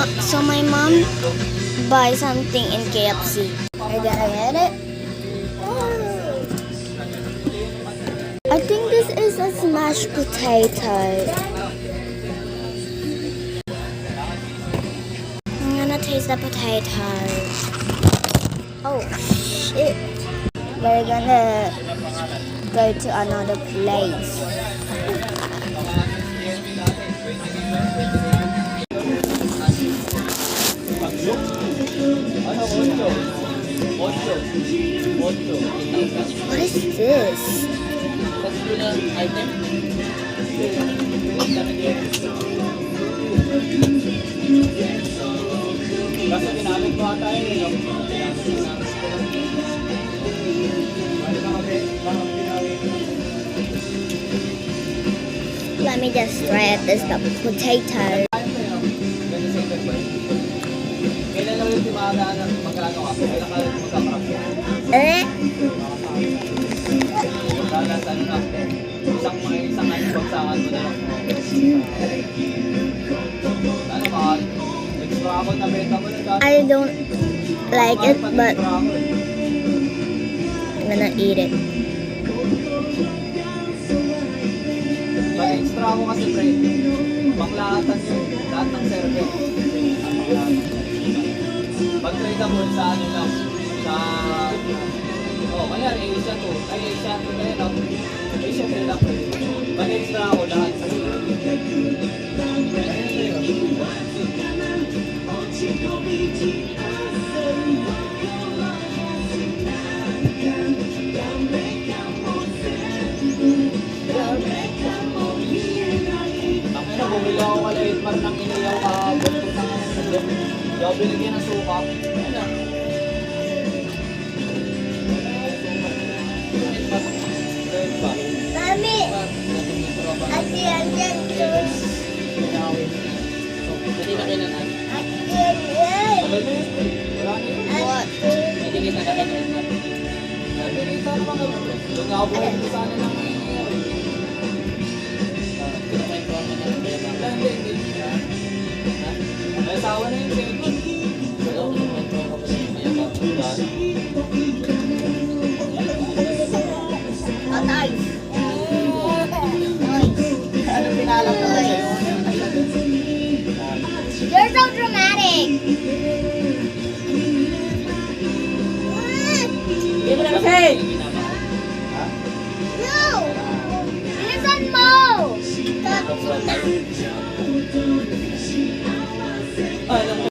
So my mom buy something in KFC. Are you gonna get it? I think this is a smashed potato. I'm gonna taste the potato. Oh shit. We're gonna go to another place. What is this? Let me just try it. This the potato. Eh? I don't like it, but I'm gonna eat it. Extra ako kasi pre, panglahatan yun, lahat ng server. Pag-try ka mo sa ano lang, sa, kanyari Asia 2, ay Asia 2 na yun, Asia 3 lang pre. Pag-extra ako lahat sa server. Bumili ako kala 8 bar ng iniyaw buntot ng sadyan. Di ako binigyan ng suka. Ano na? Mami! Ate, andyan juice. Hindi na kailangan. Ate, yan. Wala na yun. Hindi kita na kailangan. Hindi kita naman ako. Doon nga ako bumili sana ng iniyaw. Hindi. May asawa na yun sa'yo. Atay! Ano pinalam ko sa'yo? You're so dramatic! Hindi mo na kasi! No! Listen mo!